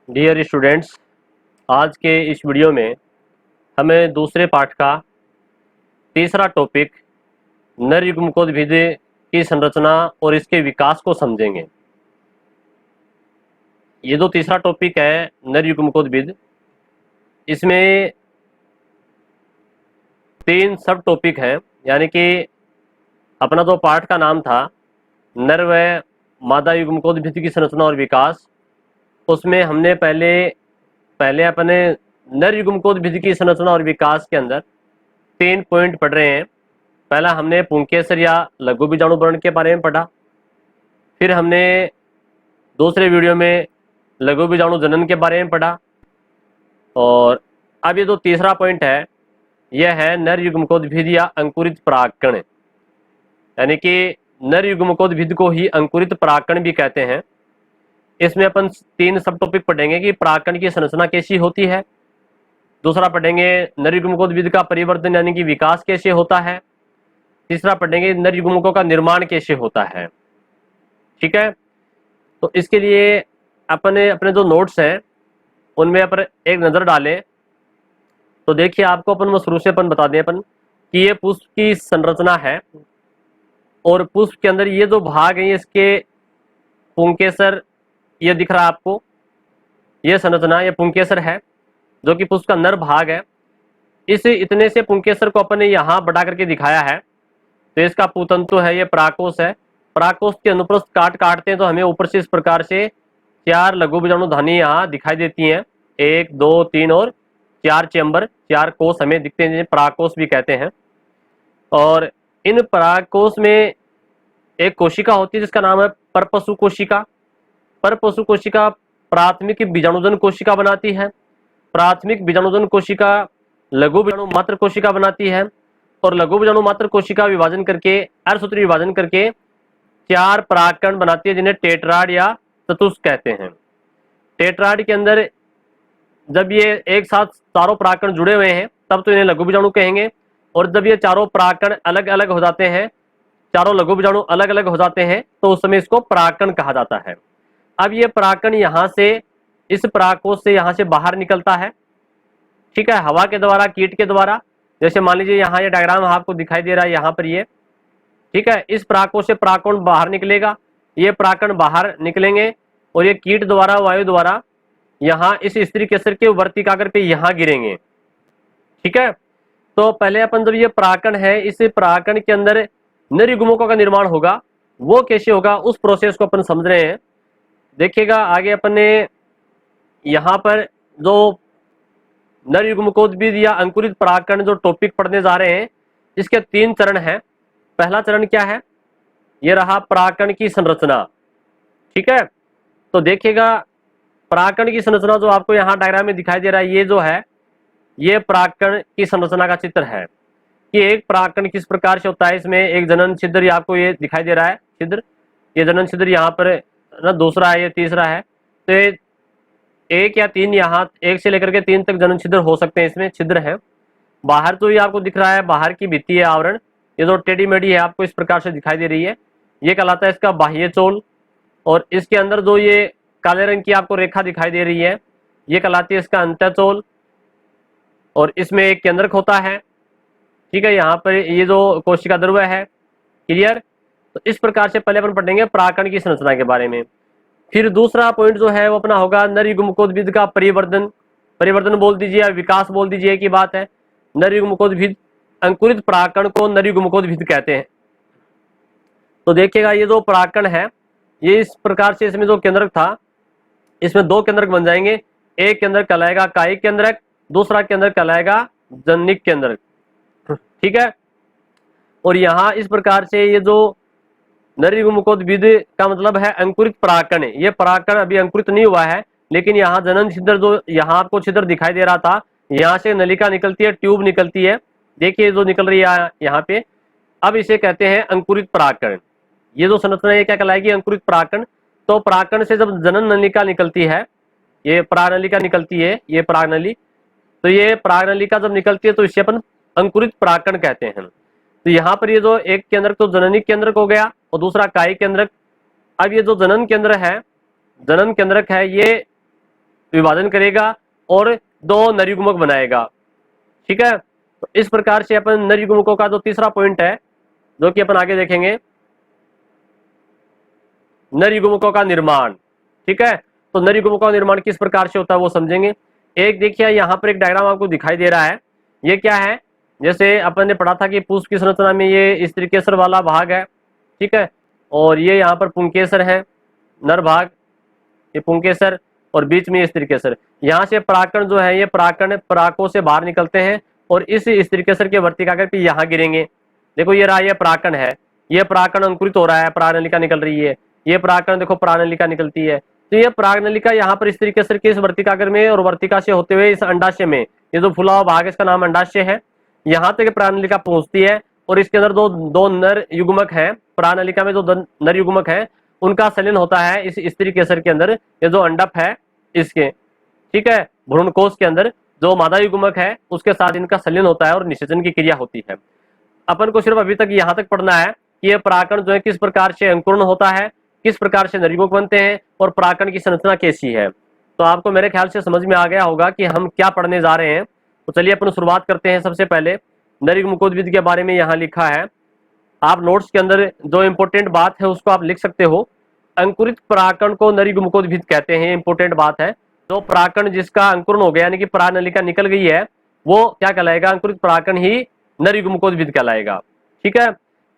Dear students, आज के इस वीडियो में हमें दूसरे पाठ का तीसरा टॉपिक नर युग्मकोद्भिद की संरचना और इसके विकास को समझेंगे। ये जो तीसरा टॉपिक है नर युग्मकोद्भिद, इसमें 3 सब टॉपिक हैं। यानी कि अपना जो पाठ का नाम था नर व मादा युग्मकोद्भिद की संरचना और विकास, उसमें हमने पहले अपने नर युग्मकोद्भिद की संरचना और विकास के अंदर 3 पॉइंट पढ़ रहे हैं। पहला हमने पुंकेसर या लघु बीजाणु वर्ण के बारे में पढ़ा, फिर हमने दूसरे वीडियो में लघु बीजाणु जनन के बारे में पढ़ा, और अब ये जो तीसरा पॉइंट है यह है नर युग्मकोद्भिद या अंकुरित परागकण। यानी कि नर युग्मकोद्भिद को ही अंकुरित परागकण भी कहते हैं। इसमें अपन 3 सब टॉपिक पढ़ेंगे कि परागकण की संरचना कैसी होती है, दूसरा पढ़ेंगे नर युग्मकोद्भिद का परिवर्तन यानी कि विकास कैसे होता है, तीसरा पढ़ेंगे नर युग्मकों का निर्माण कैसे होता है। ठीक है, तो इसके लिए अपने जो नोट्स हैं उनमें अपन एक नज़र डालें। तो देखिए, आपको अपन शुरू से अपन बता दें अपन कि ये पुष्प की संरचना है, और पुष्प के अंदर ये जो भाग है इसके पुंकेसर, ये दिख रहा है आपको, ये संरचना, ये पुंकेसर है जो कि पुष्प का नर भाग है। इस इतने से पुंकेसर को अपन ने यहाँ बढ़ा करके दिखाया है। तो इसका पूतंतु है, ये परागकोश है। परागकोश के अनुप्रस्थ काटते हैं तो हमें ऊपर से इस प्रकार से 4 लघु बीजाणु धानी यहाँ दिखाई देती हैं। 1, 2, 3 और 4 चैम्बर, 4 कोष हमें दिखते हैं, जिन्हें परागकोश भी कहते हैं। और इन परागकोश में एक कोशिका होती है जिसका नाम है परपशु कोशिका। परपशु कोशिका प्राथमिक बीजाणुजन कोशिका बनाती है। प्राथमिक बीजाणुजन कोशिका लघु बीजाणु मात्र कोशिका बनाती है, और लघु बीजाणु मात्र कोशिका विभाजन करके, अर्धसूत्री विभाजन करके 4 परागकण बनाती है, जिन्हें टेट्राड या चतुष्क कहते हैं। टेट्राड के अंदर जब ये एक साथ चारों परागकण जुड़े हुए हैं तब तो इन्हें लघु बीजाणु कहेंगे, और जब ये चारों परागकण अलग अलग हो जाते हैं, चारों लघु बीजाणु अलग अलग हो जाते हैं, तो उस समय इसको परागकण कहा जाता है। अब ये परागकण यहाँ से, इस परागकोश से यहाँ से बाहर निकलता है। ठीक है, हवा के द्वारा, कीट के द्वारा। जैसे मान लीजिए यहाँ ये डायग्राम आपको दिखाई दे रहा है, यहाँ पर ये, ठीक है, इस परागकोश से परागकण बाहर निकलेगा, ये परागकण बाहर निकलेंगे, और ये कीट द्वारा, वायु द्वारा यहाँ इस स्त्री केसर के वर्तिकाग्र पे यहाँ गिरेंगे। ठीक है, तो पहले अपन जब ये परागकण है, इस परागकण के अंदर नर युग्मकों का निर्माण होगा, वो कैसे होगा उस प्रोसेस को अपन समझ रहे हैं। देखिएगा आगे अपन ने यहाँ पर जो नर युग्मकोद्भिद या अंकुरित परागकण जो टॉपिक पढ़ने जा रहे हैं, इसके 3 चरण हैं। पहला चरण क्या है, ये रहा परागकण की संरचना। ठीक है, तो देखिएगा परागकण की संरचना जो आपको यहाँ डायग्राम में दिखाई दे रहा है, ये जो है ये परागकण की संरचना का चित्र है कि एक परागकण किस प्रकार से होता है। इसमें एक जनन छिद्र, ये आपको ये दिखाई दे रहा है छिद्र, ये जनन छिद्र यहाँ पर ना, दूसरा है, ये तीसरा है। तो ये 1 या 3, यहाँ 1 से लेकर के 3 तक जनन छिद्र हो सकते हैं, इसमें छिद्र है। बाहर तो ये आपको दिख रहा है, बाहर की भित्ति है, आवरण, ये जो टेढ़ी मेढ़ी है आपको इस प्रकार से दिखाई दे रही है, ये कहलाता है इसका बाह्य चोल। और इसके अंदर जो ये काले रंग की आपको रेखा दिखाई दे रही है, ये कहलाती है इसका अंतःचोल, और इसमें एक केंद्रक होता है। ठीक है, यहाँ पर ये जो कोशिका द्रव्य है, क्लियर। तो इस प्रकार से पहले अपन पढ़ेंगे परागकण की संरचना के बारे में। फिर दूसरा पॉइंट जो है वो अपना होगा नर युग्मकोद्भिद का परिवर्तन। परिवर्तन बोल दीजिए या विकास बोल दीजिए, की बात है। नर युग्मकोद्भिद, अंकुरित परागकण को नर युग्मकोद्भिद कहते हैं। तो देखिएगा ये जो परागकण है, ये इस प्रकार से, इसमें जो केंद्रक था, इसमें 2 केंद्रक बन जाएंगे। एक केंद्रक कहलाएगा कायिक केंद्रक, दूसरा केंद्रक कहलाएगा जननिक केंद्रक। ठीक है, और यहाँ इस प्रकार से ये जो नर युग्मकोद्भिद का मतलब है अंकुरित परागकण है। ये परागकण अभी अंकुरित नहीं हुआ है, लेकिन यहाँ जनन छिद्र, जो यहाँ आपको छिद्र दिखाई दे रहा था, यहाँ से नलिका निकलती है, ट्यूब निकलती है, देखिए जो निकल रही है यहाँ पे। अब इसे कहते हैं अंकुरित परागकण। ये जो संरचना है क्या कहलाएगी, अंकुरित परागकण। तो परागकण से जब जनन नलिका निकलती है, ये परागनलिका निकलती है, ये परागनली, तो ये परागनलिका जब निकलती है तो इसे अपन अंकुरित परागकण कहते हैं। तो यहाँ पर ये जो एक केंद्रक तो जननी केंद्रक हो गया, और दूसरा कायिक केंद्रक। अब ये जो जनन केंद्र है, जनन केंद्रक है, ये विभाजन करेगा और 2 नर युग्मक बनाएगा। ठीक है, तो इस प्रकार से अपन नर युग्मकों का जो तीसरा पॉइंट है, जो कि अपन आगे देखेंगे, नर युग्मकों का निर्माण। ठीक है, तो नर युग्मकों का निर्माण किस प्रकार से होता है वो समझेंगे। एक देखिए यहाँ पर एक डायग्राम आपको दिखाई दे रहा है, ये क्या है, जैसे अपन ने पढ़ा था कि पुष्प की संरचना में ये स्त्रीकेसर वाला भाग है। ठीक है, और ये यहाँ पर पुंकेसर है, नर भाग, ये पुंकेसर, और बीच में ये स्त्रीकेसर। यहाँ से पराकण जो है, ये पराकण पराकों से बाहर निकलते हैं और इस स्त्रीकेसर के वर्तिकाग्र पे यहाँ गिरेंगे। देखो ये रहा, ये पराकण है, ये पराकण अंकुरित हो रहा है, परागनलिका निकल रही है, ये पराकण देखो परागनलिका निकलती है। तो ये परागनलिका यहाँ पर स्त्रीकेसर के इस वर्तिकाग्र में और वर्तिका से होते हुए इस अंडाशय में, ये जो फुला हुआ भाग है इसका नाम अंडाशय है, यहाँ तक परागनलिका पहुंचती है और इसके अंदर दो नर युग्मक है। परागनलिका में जो नर युग्मक है उनका संलयन होता है इस स्त्रीकेसर के अंदर, ये जो अंडप है इसके। ठीक है, भ्रूणकोश के अंदर जो मादा युग्मक है उसके साथ इनका संलयन होता है और निषेचन की क्रिया होती है। अपन को सिर्फ अभी तक यहाँ तक पढ़ना है कि ये पराकण जो है किस प्रकार से अंकुरण होता है, किस प्रकार से नर युग्मक बनते हैं और पराकण की संरचना कैसी है। तो आपको मेरे ख्याल से समझ में आ गया होगा कि हम क्या पढ़ने जा रहे हैं। तो चलिए अपन शुरुआत करते हैं। सबसे पहले नर युग्मकोद्भिद के बारे में यहाँ लिखा है, आप नोट्स के अंदर जो इंपोर्टेंट बात है उसको आप लिख सकते हो। अंकुरित पराकण को नर युग्मकोद्भिद कहते हैं, इंपोर्टेंट बात है। जो पराकण जिसका अंकुरण हो गया यानी कि परागनलिका निकल गई है वो क्या कहलाएगा, अंकुरित पराकण ही नर युग्मकोद्भिद कहलाएगा। ठीक है,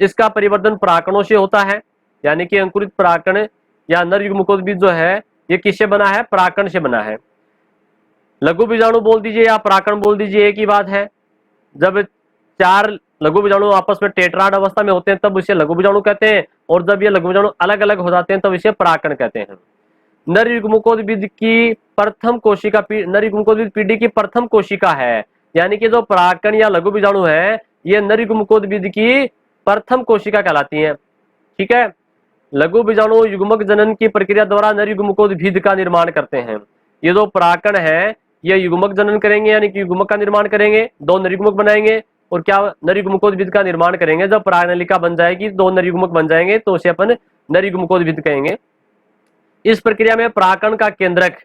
इसका परिवर्तन पराकणों से होता है, यानी कि अंकुरित पराकण या नर युग्मकोद्भिद जो है ये किससे बना है, पराकण से बना है। लघु बीजाणु बोल दीजिए या पराकण बोल दीजिए, एक ही बात है। जब 4 लघु बीजाणु आपस में टेट्राड अवस्था में होते हैं तब इसे लघु बीजाणु कहते हैं, और जब ये लघु बीजाणु अलग अलग हो जाते हैं तब इसे पराकण कहते हैं। नर युग्मकोद्भिद की प्रथम कोशिका, नर युग्मकोद्भिद पीढ़ी की प्रथम कोशिका है, यानी कि जो पराकण या लघु बीजाणु है ये नर युग्मकोद्भिद की प्रथम कोशिका कहलाती है। ठीक है, लघु बीजाणु युग्मक जनन की प्रक्रिया द्वारा नर युग्मकोद्भिद का निर्माण करते हैं। ये जो पराकण है ये युग्मक जनन करेंगे, यानी कि युग्मक का निर्माण करेंगे, 2 नर युग्मक बनाएंगे और क्या नर युग्मकोद्भिद का निर्माण करेंगे। जब परागनलिका बन जाएगी, 2 नर युग्मक बन जाएंगे तो उसे अपन नर युग्मकोद्भिद कहेंगे। इस प्रक्रिया में पराकण का केंद्रक,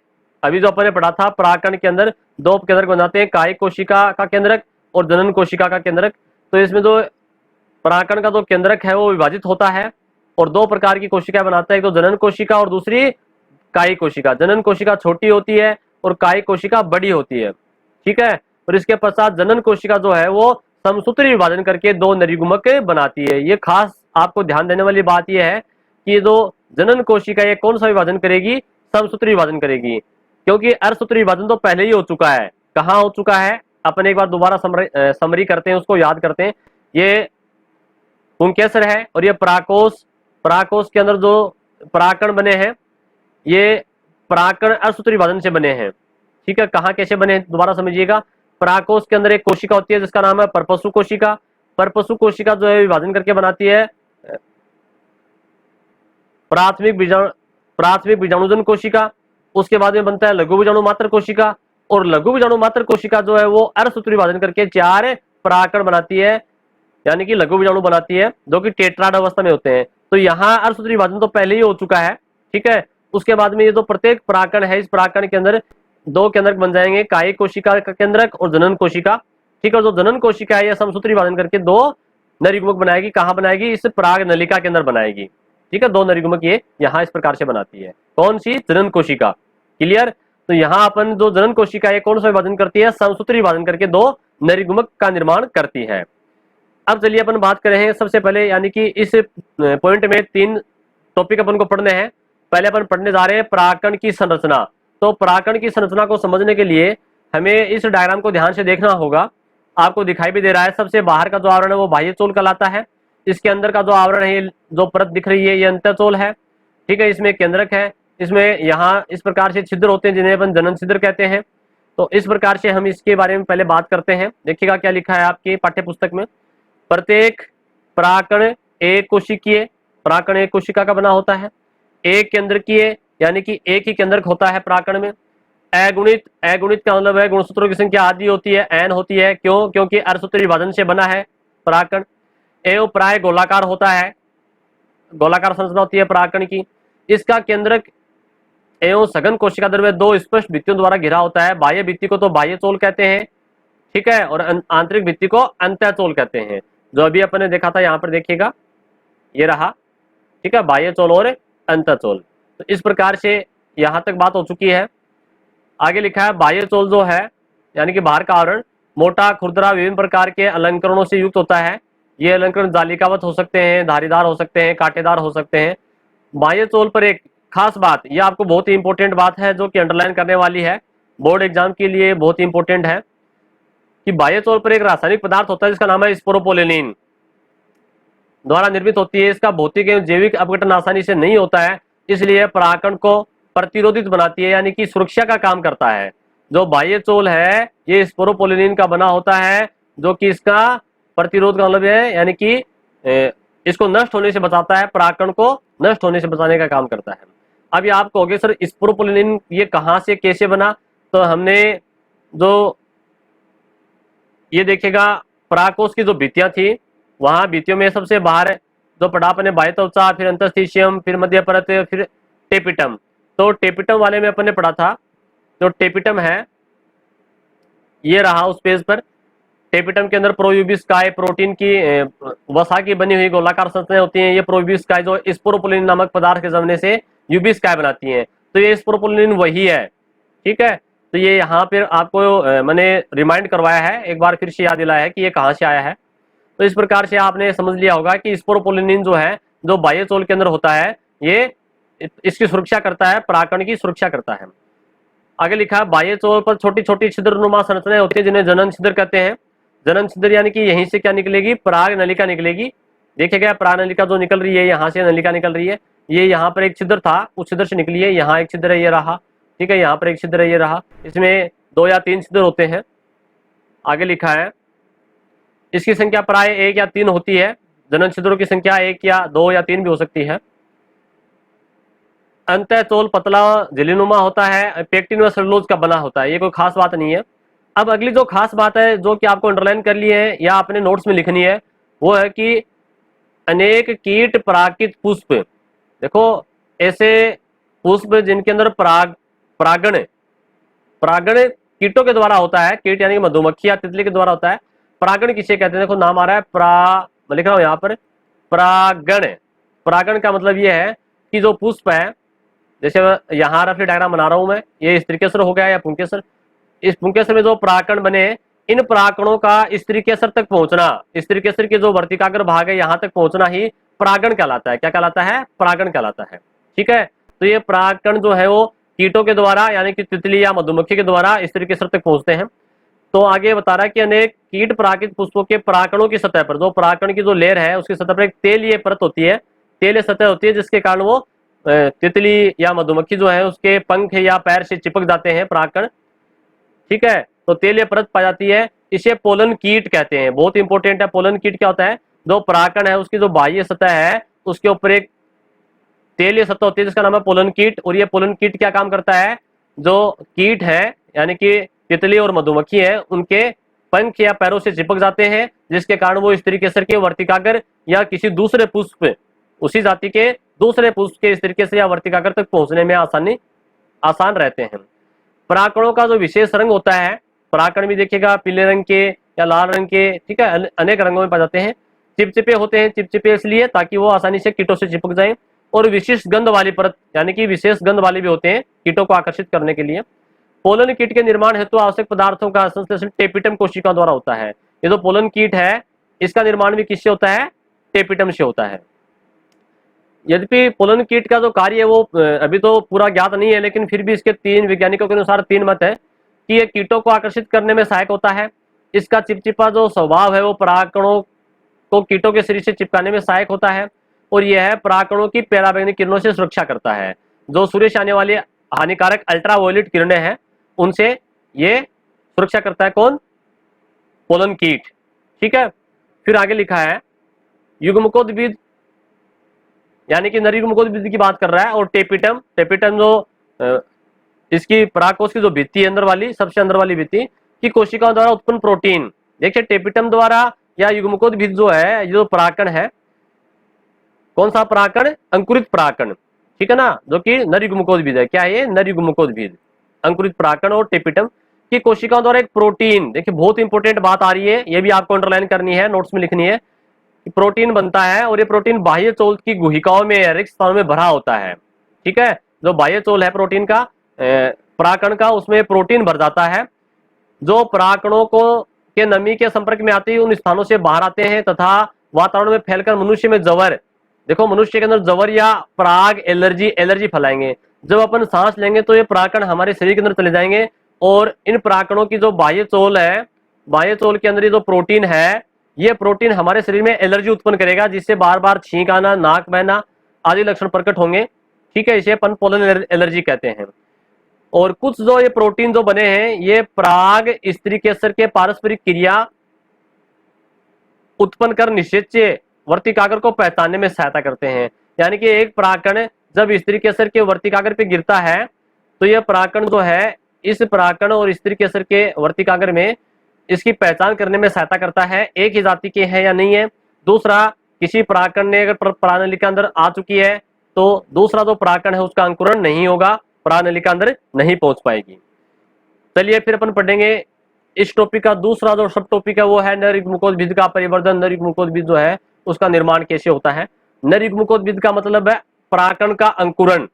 अभी जो अपन ने पढ़ा था, पराकण के अंदर 2 केंद्रक बनाते हैं, कायिक कोशिका का केंद्रक और जनन कोशिका का केंद्रक। तो इसमें जो पराकण का जो केंद्रक है वो विभाजित होता है और 2 प्रकार की कोशिकाएं बनाता है, एक तो जनन कोशिका और दूसरी कायिक कोशिका। जनन कोशिका छोटी होती है और कायिक कोशिका बड़ी होती है। ठीक है, और इसके पश्चात जनन कोशिका जो है वो समसूत्री विभाजन करके 2 नर युग्मक बनाती है। ये खास आपको ध्यान देने वाली बात यह है कि जो जनन कोशिका ये कौन सा विभाजन करेगी, समसूत्री विभाजन करेगी, क्योंकि अर्धसूत्री विभाजन तो पहले ही हो चुका है। कहाँ हो चुका है, अपन एक बार दोबारा समरी करते हैं, उसको याद करते हैं। ये पुंकेसर है और ये पराकोश, पराकोश के अंदर जो पराकण बने हैं ये पराकण अर्धसूत्री विभाजन से बने हैं। ठीक है, कहाँ कैसे बने हैं दोबारा समझिएगा। पराकोश के अंदर एक कोशिका होती है जिसका नाम है परपसु कोशिका। परपसु कोशिका जो है विभाजन करके बनाती है प्राथमिक बीजाणुजन कोशिका। उसके बाद में बनता है लघु बीजाणु मात्र कोशिका, और लघु बीजाणु मात्र कोशिका जो है वो अर्धसूत्री विभाजन करके 4 पराकण बनाती है, यानी कि लघु बीजाणु बनाती है, जो कि टेट्राड अवस्था में होते हैं। तो यहाँ अर्धसूत्री विभाजन तो पहले ही हो चुका है। ठीक है, उसके बाद में ये जो प्रत्येक पराकण है, इस पराकण के अंदर 2 केंद्रक बन जाएंगे, कायिक कोशिका का केंद्रक और जनन कोशिका। ठीक है, जो जनन कोशिका है यह समसूत्री विभाजन करके 2 नर युग्मक बनाएगी। कहाँ बनाएगी, इस परागनलिका के अंदर बनाएगी। ठीक है, 2 नर युग्मक ये यहाँ इस प्रकार से बनाती है। कौन सी, जनन कोशिका। क्लियर। तो यहाँ अपन जो जनन कोशिका है कौन सा विभाजन करती है, समसूत्री विभाजन करके 2 नर युग्मक का निर्माण करती है। अब चलिए अपन बात करें सबसे पहले, यानी कि इस पॉइंट में 3 टॉपिक अपन को पढ़ने हैं। पहले अपन पढ़ने जा रहे हैं पराकण की संरचना। तो पराकण की संरचना को समझने के लिए हमें इस डायग्राम को ध्यान से देखना होगा। आपको दिखाई भी दे रहा है, सबसे बाहर का जो आवरण है वो बाह्य चोल कहलाता है। इसके अंदर का जो आवरण है, जो परत दिख रही है, ये अंतःचोल है। ठीक है, इसमें केंद्रक है, इसमें यहाँ इस प्रकार से छिद्र होते हैं जिन्हें अपन जनन छिद्र कहते हैं। तो इस प्रकार से हम इसके बारे में पहले बात करते हैं। देखिएगा क्या लिखा है आपकी पाठ्य पुस्तक में। प्रत्येक पराकण एक कोशिकीय, पराकण एक कोशिका का बना होता है। एक केंद्रकीय, यानी कि एक ही केंद्रक होता है पराकण में। अगुणित, अगुणित का मतलब है गुणसूत्रों की संख्या आदि होती है, n होती है। क्यों, क्योंकि अर्धसूत्री विभाजन से बना है पराकण। एवं प्राय गोलाकार होता है, गोलाकार संरचना होती है पराकण की। इसका केंद्रक एवं सघन कोशिका द्रव्य दो स्पष्ट भित्तियों द्वारा घिरा होता है। बाह्य भित्ति को तो बाह्य चोल कहते हैं, ठीक है, और आंतरिक भित्ति को अंतःचोल कहते हैं। जो अभी अपन ने देखा था, यहाँ पर देखिएगा, ये रहा, ठीक है, बाह्य चोल और अंतःचोल। तो इस प्रकार से यहाँ तक बात हो चुकी है। आगे लिखा है बाह्य चोल जो है यानी कि बाहर का आवरण मोटा, खुरदरा, विभिन्न प्रकार के अलंकरणों से युक्त होता है। ये अलंकरण जालिकावत हो सकते हैं, धारीदार हो सकते हैं, कांटेदार हो सकते हैं। बाह्य चोल पर एक खास बात, ये आपको बहुत ही इंपॉर्टेंट बात है जो कि अंडरलाइन करने वाली है, बोर्ड एग्जाम के लिए बहुत ही इंपॉर्टेंट है, कि बाह्य चोल पर एक रासायनिक पदार्थ होता है जिसका नाम है स्पोरोपोलिन द्वारा निर्मित होती है। इसका भौतिक एवं जैविक अपघटन आसानी से नहीं होता है, इसलिए परागकण को प्रतिरोधित बनाती है, यानी कि सुरक्षा का काम करता है। जो बाह्य चोल है ये स्पोरोपोलिन का बना होता है, जो कि इसका प्रतिरोध का मतलब है, यानी कि इसको नष्ट होने से बचाता है, परागकण को नष्ट होने से बचाने का काम करता है। अब ये आप कहोगे सर स्पोरोपोलिन ये कहाँ से कैसे बना, तो हमने जो ये देखेगा परागकोश की जो भित्तियां थी, वहां भित्तियों में सबसे बाहर जो पढ़ा अपने बाह्य त्वचा, फिर अंतस्थिशियम, फिर मध्य परत, फिर टेपिटम। तो टेपिटम वाले में अपन ने पढ़ा था, जो टेपिटम है ये रहा उस पेज पर। टेपिटम के अंदर प्रोयूबिस्काई प्रोटीन की वसा की बनी हुई गोलाकार संरचनाएं होती हैं। ये प्रोयूबिस्काई जो स्पोरोपोलिन नामक पदार्थ के जमने से यूबिस्काई बनाती हैं। तो ये स्पोरोपोलिन वही है, ठीक है। तो ये यहाँ पर आपको मैंने रिमाइंड करवाया है, एक बार फिर से याद दिलाया है कि ये कहाँ से आया है। तो इस प्रकार से आपने समझ लिया होगा कि स्पोरोपोलिन जो है, जो बाह्य चोल के अंदर होता है, ये इसकी सुरक्षा करता है, परागकण की सुरक्षा करता है। आगे लिखा है बाह्य चोल पर छोटी छोटी छिद्रनुमा संरचनाएं होती है जिन्हें जनन छिद्र कहते हैं। जनन छिद्र यानी कि यहीं से क्या निकलेगी, पराग नलिका निकलेगी। देखिएगा पराग नलिका जो निकल रही है, यहाँ से नलिका निकल रही है। ये यहाँ पर एक छिद्र था, उस छिद्र से निकली है, यहाँ एक छिद्र है, ये रहा, ठीक है, यहाँ पर एक छिद्र है, ये रहा। इसमें 2 या 3 छिद्र होते हैं। आगे लिखा है इसकी संख्या प्राय 1 या 3 होती है। जनन छिद्रों की संख्या 1 या 2 या 3 भी हो सकती है। अंतःचोल पतला झिल्लीनुमा होता है, पेक्टिन व सेलुलोज का बना होता है। ये कोई खास बात नहीं है। अब अगली जो खास बात है जो कि आपको अंडरलाइन कर ली है या अपने नोट्स में लिखनी है, वो है कि अनेक कीट परागित पुष्प। देखो ऐसे पुष्प जिनके अंदर परागण कीटों के द्वारा होता है, कीट यानी मधुमक्खी या तितली के द्वारा होता है। परागण किसे कहते हैं, देखो नाम आ रहा है मैं लिख रहा हूं यहाँ पर परागण। परागण का मतलब ये है कि जो पुष्प है, जैसे यहाँ रफली डायग्राम बना रहा हूं मैं, ये स्त्रीकेसर हो गया या पुंकेसर। इस पुंकेसर में जो परागकण बने, इन परागकणों का स्त्रीकेसर तक पहुंचना, स्त्रीकेसर के जो वर्तिकाग्र भाग है यहाँ तक पहुंचना ही परागण कहलाता है। क्या कहलाता है, परागण कहलाता है, ठीक है। तो ये परागकण जो है वो कीटों के द्वारा यानी कि तितली या मधुमक्खी के द्वारा स्त्रीकेसर तक पहुंचते हैं। तो आगे बता रहा है कि अनेक कीट परागित पुष्पों के परागकणों की सतह पर, जो परागकण की जो लेयर है उसकी सतह पर एक तेलीय परत होती है, तेलीय सतह होती है, जिसके कारण वो तितली या मधुमक्खी जो है उसके पंख या पैर से चिपक जाते हैं परागकण, ठीक है। तो तेलीय परत पाई जाती है, इसे पोलन कीट कहते हैं। बहुत इंपॉर्टेंट है। पोलन कीट क्या होता है, जो परागकण है उसकी जो बाह्य सतह है उसके ऊपर एक तेलीय सतह होती है जिसका नाम है पोलन कीट। और ये पोलन कीट क्या काम करता है, जो कीट है यानी कि तितली और मधुमक्खी है उनके पंख या पैरों से चिपक जाते हैं, जिसके कारण वो स्त्रीकेसर के वर्तिकाग्र या किसी दूसरे पुष्प, उसी जाति के दूसरे पुष्प के स्त्रीकेसर या वर्तिकाग्र तक पहुंचने में आसान रहते हैं। परागकणों का जो विशेष रंग होता है, परागकण भी देखिएगा पीले रंग के या लाल रंग के, ठीक है, अनेक रंगों में पाए जाते हैं। चिपचिपे होते हैं, चिपचिपे इसलिए ताकि वो आसानी से कीटों से चिपक जाएं। और विशेष गंध वाली परत यानी कि विशेष गंध वाली भी होते हैं कीटों को आकर्षित करने के लिए। पोलन कीट के निर्माण हेतु आवश्यक पदार्थों का संश्लेषण टेपिटम कोशिकाओं द्वारा होता है। ये जो पोलन कीट है इसका निर्माण भी किससे होता है, टेपिटम से होता है। यद्यपि पोलन कीट का जो कार्य है वो अभी तो पूरा ज्ञात नहीं है, लेकिन फिर भी इसके 3 वैज्ञानिकों के अनुसार 3 मत है कि ये कीटों को आकर्षित करने में सहायक होता है। इसका चिपचिपा जो स्वभाव है वो परागकणों को कीटों के शरीर से चिपकाने में सहायक होता है। और यह है परागकणों की पराबैंगनी किरणों से सुरक्षा करता है। जो सूर्य से आने वाली हानिकारक अल्ट्रावायलेट किरणें हैं उनसे ये सुरक्षा करता है। कौन, पोलन कीट, ठीक है। फिर आगे लिखा है युग्मकोद्भिद यानी कि नर युग्मकोद्भिद की बात कर रहा है। और टेपिटम जो इसकी परागकोश की जो भित्ति है अंदर वाली, सबसे अंदर वाली भित्ति की कोशिकाओं द्वारा उत्पन्न प्रोटीन। देखिए टेपिटम द्वारा या युग्मकोद्भिद जो है, जो परागकण है, कौन सा परागकण, अंकुरित परागकण, ठीक है ना, जो कि नरयुग्मकोद्भिद है। क्या है ये? नरयुग्मकोद्भिद। अंकुरित परागकण और टेपिटम की कोशिकाओं द्वारा एक प्रोटीन, देखिए बहुत इंपॉर्टेंट बात आ रही है, ये भी आपको अंडरलाइन करनी है, नोट्स में लिखनी है। प्रोटीन बनता है और ये प्रोटीन बाह्य चोल की गुहिकाओं में या रिक्त स्थानों में भरा होता है। ठीक है, जो बाह्य चोल है प्रोटीन का, परागकण का, उसमें प्रोटीन भर जाता है, जो परागकणों को के नमी के संपर्क में आते ही उन स्थानों से बाहर आते हैं तथा वातावरण में फैलकर मनुष्य में जवर, देखो मनुष्य के अंदर जवर या पराग एलर्जी फैलाएंगे। जब अपन सांस लेंगे तो ये परागकण हमारे शरीर के अंदर चले जाएंगे और इन परागकणों की जो बाह्य चोल है, बाह्य चोल के अंदर ये जो प्रोटीन है, ये प्रोटीन हमारे शरीर में एलर्जी उत्पन्न करेगा, जिससे बार बार छींक आना, नाक बहना आदि लक्षण प्रकट होंगे। ठीक है, इसे अपन पोलन एलर्जी कहते हैं। और कुछ जो ये प्रोटीन जो बने हैं, ये पराग स्त्री केसर के पारस्परिक क्रिया उत्पन्न कर निषेच्य वर्तिकाग्र को पहचानने में सहायता करते हैं। यानी कि एक परागकण जब स्त्री केसर के वर्तिकाग्र पे गिरता है तो यह परागकण जो है, इस परागकण और स्त्री केसर के वर्तिकाग्र में इसकी पहचान करने में सहायता करता है, एक ही जाति के हैं या नहीं है। दूसरा, किसी परागकण ने अगर परागनली के अंदर आ चुकी है तो दूसरा जो परागकण है उसका अंकुरण नहीं होगा, परागनली के अंदर नहीं पहुंच पाएगी। चलिए फिर अपन पढ़ेंगे इस टॉपिक का दूसरा जो सब टॉपिक है वो है नरयुग्मकोद्भिद का परिवर्धन। नरयुग्मकोद्भिद जो है उसका निर्माण कैसे होता है। नरयुग्मकोद्भिद का मतलब है परागकण का अंकुरण।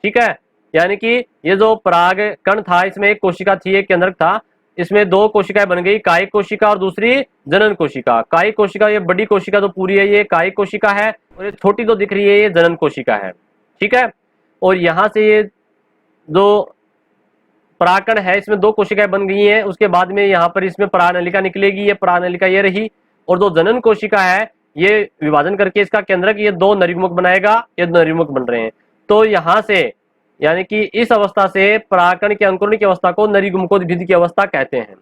ठीक है, यानी कि ये जो परागकण था, इसमें एक कोशिका थी, एक केंद्रक था, इसमें दो कोशिकाएं बन गई, कायिक कोशिका और दूसरी जनन कोशिका। कायिक कोशिका, ये बड़ी कोशिका जो पूरी है ये कायिक कोशिका है, और ये छोटी जो दिख रही है ये जनन कोशिका है। ठीक है, और यहां से ये जो परागकण है इसमें दो कोशिकाएं बन गई हैं, उसके बाद में यहाँ पर इसमें परागनलिका निकलेगी, ये परागनलिका ये रही, और जो जनन कोशिका है ये विभाजन करके इसका केंद्रक ये दो नरयुग्मक बनाएगा, ये नरयुग्मक बन रहे हैं। तो यहाँ से यानी कि इस अवस्था से परागकण के अंकुरण की अवस्था को नरयुग्मकोद्भिद की अवस्था कहते हैं।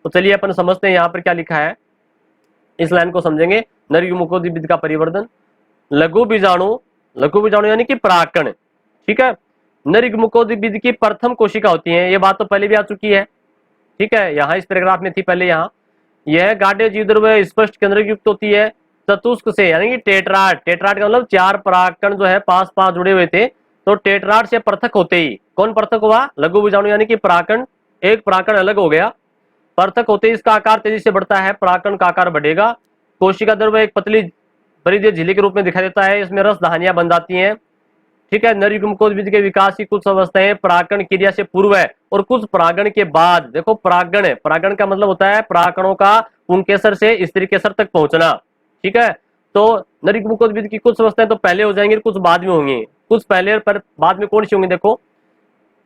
तो चलिए अपन समझते हैं यहाँ पर क्या लिखा है, इस लाइन को समझेंगे। नरयुग्मकोद्भिद का परिवर्तन, लघु बीजाणु, लघु बीजाणु यानी कि परागकण। ठीक है, नरयुग्मकोद्भिद की प्रथम कोशिका होती है, ये बात तो पहले भी आ चुकी है। ठीक है, यहाँ इस पैराग्राफ में थी पहले। यहाँ यह गाढ़े जीवद्रव्य स्पष्ट केंद्रक युक्त होती है, चतुष्क से, यानी कि टेट्राड, टेट्राड का मतलब चार परागकण जो है पास पास जुड़े हुए थे, तो टेट्राड से पृथक होते ही कौन पृथक हुआ? लघु बीजाणु, यानी कि परागकण, एक परागकण अलग हो गया। पृथक होते ही इसका आकार तेजी से बढ़ता है, परागकण का आकार बढ़ेगा, कोशिका द्रव्य एक पतली परिधीय झिल्ली के रूप में दिखाई देता है, इसमें रस धानियां बन जाती हैं। ठीक है, नरयुग्मकोद्भिद के विकास की कुछ अवस्थाएं परागकण क्रिया से पूर्व है और कुछ परागण के बाद। देखो परागण है, परागण का मतलब होता है परागकणों का पुंकेसर से स्त्री केसर तक पहुंचना। ठीक है, तो नरयुग्मकोद्भिद की कुछ अवस्थाएं तो पहले हो जाएंगी, कुछ बाद में होंगी। कुछ पहले और बाद में कौन सी होंगी? देखो,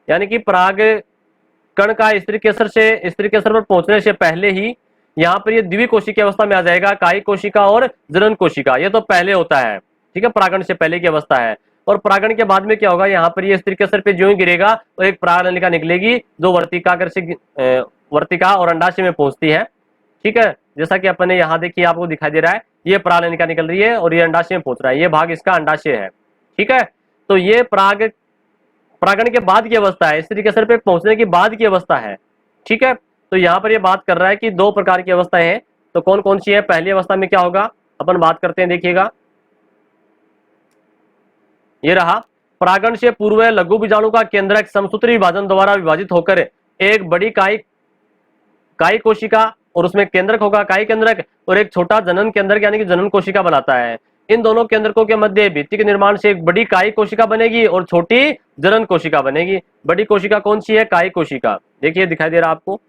यानी कि परागकण का स्त्री केसर पर पहुंचने से पहले ही यहाँ पर ये द्विकोशिकी अवस्था में आ जाएगा, कायिक कोशिका और जनन कोशिका, ये तो पहले होता है। ठीक है, परागण से पहले की अवस्था है। और परागण के बाद में क्या होगा? यहाँ पर ये स्त्री केसर पे ज्यों ही गिरेगा और एक परागनलिका निकलेगी जो वर्तिका और अंडाशय में पहुंचती है। ठीक है, जैसा कि अपने यहाँ देखिए आपको दिखाई दे रहा है, ये परागनलिका निकल रही है और ये अंडाशय में पहुंच रहा है, ये भाग इसका अंडाशय है। ठीक है, तो ये परागण के बाद की अवस्था है, स्त्री केसर पे पहुंचने के बाद की अवस्था है। ठीक है, तो यहाँ पर ये बात कर रहा है कि दो प्रकार की अवस्थाएं हैं, तो कौन कौन सी है? पहली अवस्था में क्या होगा अपन बात करते हैं, देखिएगा ये रहा, परागण से पूर्व लघु बीजाणु का केंद्रक समसूत्री विभाजन द्वारा विभाजित होकर एक बड़ी कायिक कोशिका और उसमें केंद्रक होगा कायिक केंद्रक, और एक छोटा जनन केंद्रक यानी कि जनन कोशिका बनाता है। इन दोनों केंद्रकों के मध्य भित्ति के निर्माण से एक बड़ी कायिक कोशिका बनेगी और छोटी जनन कोशिका बनेगी। बड़ी कोशिका कौन सी है? कायिक कोशिका। देखिए दिखाई दे रहा आपको,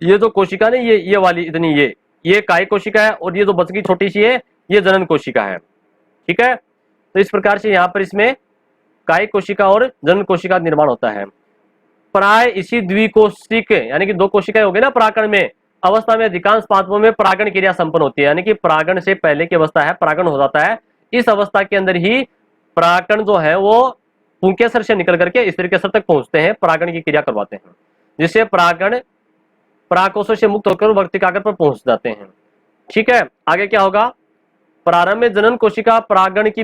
ये जो कोशिका नहीं, ये वाली इतनी, ये कायिक कोशिका है, और ये जो बच गई छोटी सी है ये जनन कोशिका है। ठीक है, तो इस प्रकार से यहाँ पर इसमें कायिक कोशिका और जनन कोशिका निर्माण होता है। प्राय इसी द्विकोशिक यानी कि दो कोशिकाएं हो गई ना परागण में अवस्था में अधिकांश पादपों में परागण क्रिया संपन्न होती है, यानी कि परागण से पहले की अवस्था है, परागण हो जाता है। इस अवस्था के अंदर ही परागण जो है वो पुंकेसर से निकल करके स्त्री केसर तक पहुंचते हैं, परागण की क्रिया करवाते हैं, जिससे परागण परागकोशों से मुक्त होकर वर्तिकाग्र पर पहुंच जाते हैं। ठीक है, आगे क्या होगा? प्रारंभ में जनन कोशिका परागण की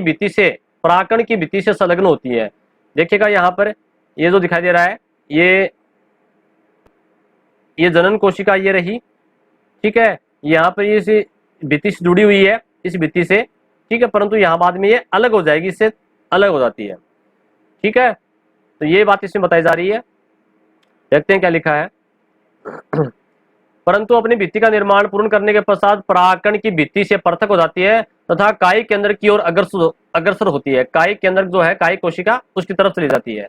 भित्ति से संलग्न होती है। देखिएगा यहाँ पर ये जो दिखाई दे रहा है ये जनन कोशिका ये रही। ठीक है, यहाँ पर ये भित्ति से जुड़ी हुई है, इस भित्ति से। ठीक है, परंतु यहाँ बाद में ये अलग हो जाएगी, इससे अलग हो जाती है। ठीक है, तो ये बात इसमें बताई जा रही है। देखते हैं क्या लिखा है। परंतु अपनी भित्ति का निर्माण पूर्ण करने के पश्चात परागकण की भित्ति से पृथक हो जाती है तथा कायिक केंद्र की ओर अग्रसर होती है। कायिक केंद्र जो है, कायिक कोशिका उसकी तरफ चली जाती है।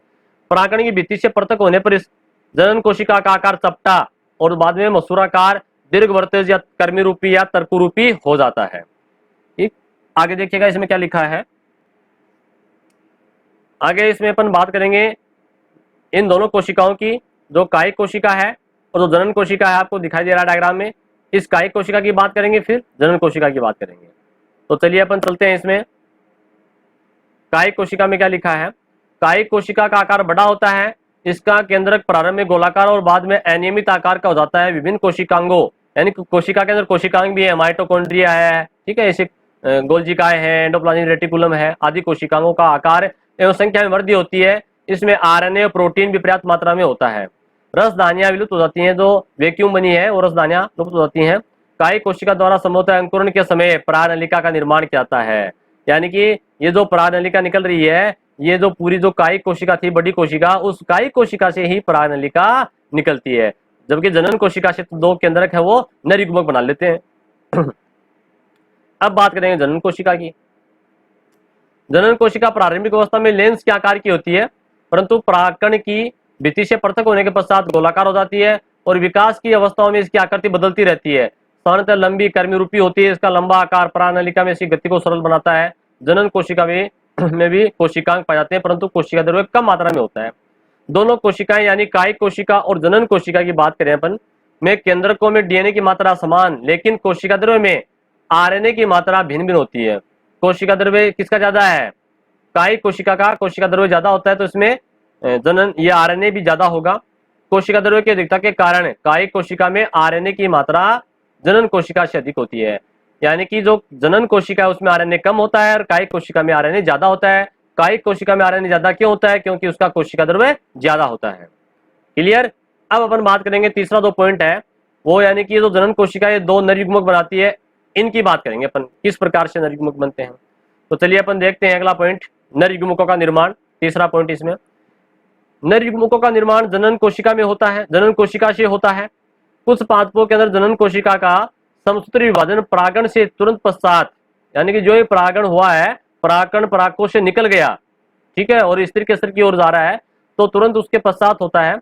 परागकण की भित्ति से पृथक होने पर इस जनन कोशिका का आकार चपटा और बाद में मसूराकार, दीर्घवर्तेज या कर्मी रूपी या तर्कु रूपी हो जाता है। ठीक, आगे देखिएगा इसमें क्या लिखा है। आगे इसमें अपन बात करेंगे इन दोनों कोशिकाओं की, जो कायिक कोशिका है और जो जनन कोशिका है, आपको दिखाई दे रहा है डायग्राम में। इस कायिक कोशिका की बात करेंगे, फिर जनन कोशिका की बात करेंगे। तो चलिए अपन चलते हैं इसमें। कायिक कोशिका में क्या लिखा है। कायिक कोशिका का आकार बड़ा होता है, इसका केंद्रक प्रारंभ में गोलाकार और बाद में अनियमित आकार का हो जाता है। विभिन्न कोशिकांगों, यानी कोशिका के अंदर कोशिकांग भी है, माइटोकॉन्ड्रिया है, ठीक है, ऐसे गोल्जिकाएं हैं, एंडोप्लाज्मिक रेटिकुलम है, आदि कोशिकांगों का आकार एवं संख्या में वृद्धि होती है। इसमें आरएनए और प्रोटीन भी पर्याप्त मात्रा में होता है। रसदानियां विलुप्त हो जाती हैं, जो वैक्यूम बनी है वो रसदानियां लुप्त हो जाती हैं। कायिक कोशिका द्वारा संभवतः अंकुरण के समय परागनलिका का निर्माण किया जाता है। यानी कि ये जो परागनलिका निकल रही है, ये जो पूरी जो कायिक कोशिका थी, बड़ी कोशिका, उस कायिक कोशिका से ही परागनलिका निकलती है। जबकि जनन कोशिका से तो दो केंद्रक है वो नर युग्मक बना लेते हैं। अब बात करेंगे जनन कोशिका की। जनन कोशिका प्रारंभिक अवस्था में लेंस के आकार की होती है, परंतु परागकण की भित्ति से पृथक होने के पश्चात गोलाकार हो जाती है और विकास की अवस्थाओं में इसकी आकृति बदलती रहती है। सामान्यतः लंबी कर्मी रूपी होती है। इसका लंबा आकार परागनलिका में इसकी गति को सरल बनाता है। जनन कोशिका में भी कोशिकांग पाए जाते हैं, परंतु कोशिका द्रव्य कम मात्रा में होता है। दोनों कोशिकाएं यानी कायिक कोशिका और जनन कोशिका की बात करें अपन में, केंद्रकों में डीएनए की मात्रा समान, लेकिन कोशिका द्रव्य में आरएनए की मात्रा भिन्न भिन्न होती है। कोशिका द्रव्य किसका ज्यादा है, कायिक कोशिका का कोशिका द्रव्य ज्यादा होता है, तो इसमें जनन ये आरएनए भी ज्यादा होगा। कोशिका द्रव्य की अधिकता के कारण कायिक कोशिका में आरएनए की मात्रा जनन कोशिका से अधिक होती है। यानी कि जो जनन कोशिका है उसमें आरएनए कम होता है और कायिक कोशिका में आरएनए ज्यादा होता है। कायिक कोशिका में आरएनए ज्यादा क्यों होता है, क्योंकि उसका कोशिका द्रव्य ज्यादा होता है। क्लियर। अब अपन बात करेंगे तीसरा जो पॉइंट है वो, यानी कि जो जनन कोशिका ये दो नर युग्मक बनाती है, इनकी बात करेंगे अपन, किस प्रकार से नर युग्मक बनते हैं। तो चलिए अपन देखते हैं अगला पॉइंट, नर युग्मकों का निर्माण। तीसरा पॉइंट इसमें, नर युग्मकों का निर्माण जनन कोशिका में होता है, जनन कोशिका से होता है। कुछ पादपों के अंदर जनन कोशिका का समसूत्री विभाजन परागण से तुरंत पश्चात, यानी कि जो ये परागण हुआ है, परागकण परागकोश से निकल गया, ठीक है, और स्त्री के स्तर की ओर जा रहा है, तो तुरंत उसके पश्चात होता है,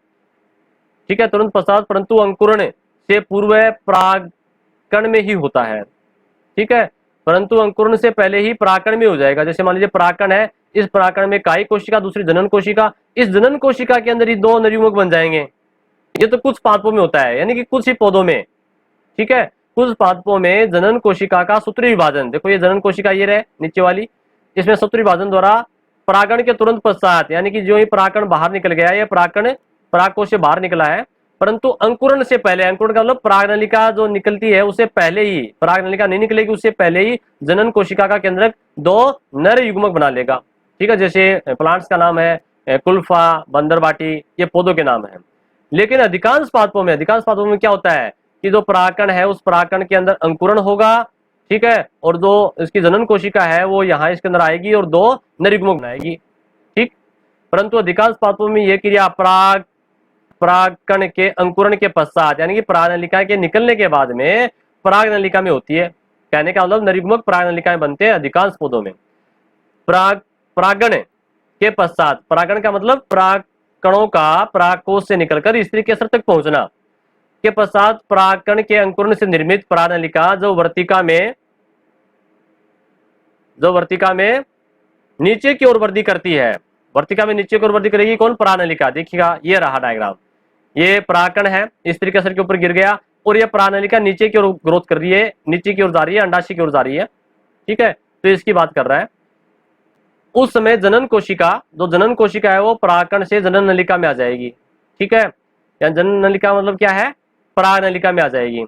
ठीक है, तुरंत पश्चात, परंतु अंकुरण से पूर्व परागकण में ही होता है, ठीक है, परंतु अंकुरण से पहले ही परागकण में हो जाएगा। जैसे मान लीजिए परागकण है, इस परागकण में कायिक कोशिका, दूसरी जनन कोशिका, इस जनन कोशिका के अंदर ही दो नर युग्मक बन जाएंगे। ये तो कुछ पादपों में होता है, यानी कि कुछ ही पौधों में, ठीक है, कुछ पादपों में जनन कोशिका का सूत्री विभाजन, देखो ये जनन कोशिका ये रहे नीचे वाली, इसमें सूत्री विभाजन द्वारा परागण के तुरंत पश्चात, यानी कि जो ही परागकण बाहर निकल गया, ये परागकण परागकोश से बाहर निकला है, परंतु अंकुरण से पहले, अंकुरण का मतलब परागनलिका जो निकलती है उससे पहले ही, परागनलिका नहीं निकलेगी उससे पहले ही जनन कोशिका का केंद्रक दो नर युग्मक बना लेगा, ठीक है। जैसे प्लांट्स का नाम है कुल्फा, बंदरबाटी, ये पौधों के नाम है। लेकिन अधिकांश पादपों में क्या होता है कि जो परागकण है उस परागकण के अंदर अंकुरण होगा, ठीक है, और जो इसकी जनन कोशिका है वो यहाँ इसके अंदर आएगी और दो नर युग्मक बनाएगी, ठीक। परंतु अधिकांश पादपों में यह क्रिया परागकण के अंकुरण के पश्चात, यानी कि परागनलिका के निकलने के बाद में परागनलिका में होती है। कहने का मतलब नर युग्मक परागनलिका में बनते हैं अधिकांश पौधों में। परागण के पश्चात, परागण का मतलब परागकणों का परागकोश से निकलकर स्त्री के स्तर तक पहुंचना के पश्चात परागकण के अंकुरण से निर्मित परागनलिका जो वर्तिका में नीचे की ओर वृद्धि करती है, वर्तिका में नीचे की ओर वृद्धि करेगी कौन, परागनलिका। देखिएगा ये रहा डायग्राम, ये परागकण है, स्त्री के स्तर के ऊपर गिर गया और ये परागनलिका नीचे की ओर ग्रोथ कर रही है, नीचे की ओर जा रही है, अंडाशय की ओर जा रही है, ठीक है, तो इसकी बात कर रहा है। उस समय जनन कोशिका, जो जनन कोशिका है वो परागकण से जनन नलिका में आ जाएगी, ठीक है, या जनन नलिका मतलब क्या है, परागनलिका में आ जाएगी।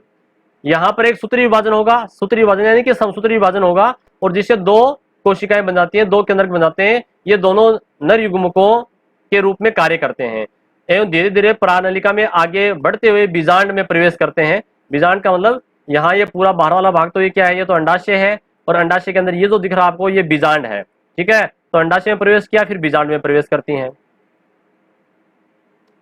यहाँ पर एक सूत्री विभाजन होगा, सूत्री विभाजन यानी कि समसूत्री विभाजन होगा, और जिससे दो कोशिकाएं बन जाती हैं, दो केंद्रक बन जाते हैं, ये दोनों नर युग्मकों के रूप में कार्य करते हैं एवं धीरे धीरे परागनलिका में आगे बढ़ते हुए बीजांड में प्रवेश करते हैं। बीजांड का मतलब यहाँ ये पूरा बाहर वाला भाग तो ये क्या है, ये तो अंडाशय है, और अंडाशय के अंदर ये जो दिख रहा है आपको ये बीजांड है, ठीक है, तो अंडाशय में प्रवेश किया, फिर बीजांड में प्रवेश करती हैं।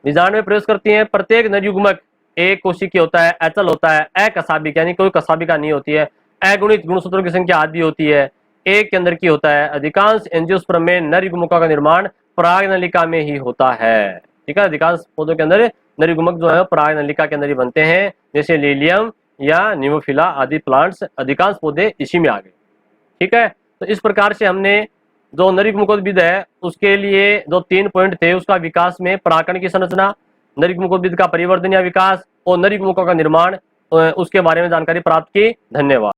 बीजांड में प्रवेश करती हैं। प्रत्येक नरयुग्मक एक कोशिकीय होता है, अचल होता है, अकशाभिक यानी कोई कशाभिका नहीं होती है, अगुणित गुणसूत्रों की संख्या आदि होती है, एक के अंदर की होता है। अधिकांश एंजियोस्पर्म में नरयुग्मकों का निर्माण परागनलिका में ही होता है। ठीक है, अधिकांश पौधों के अंदर नरयुग्मक जो है परागनलिका के अंदर ही बनते हैं, जैसे लिलियम या निमोफिला आदि प्लांट्स, अधिकांश पौधे इसी में आ गए। ठीक है, तो इस प्रकार से हमने जो नरयुग्मकोद्भिद है उसके लिए जो 3 पॉइंट थे, उसका विकास में परागकण की संरचना, नरयुग्मकोद्भिद का परिवर्धन या विकास और नरयुग्मकों का निर्माण, उसके बारे में जानकारी प्राप्त की। धन्यवाद।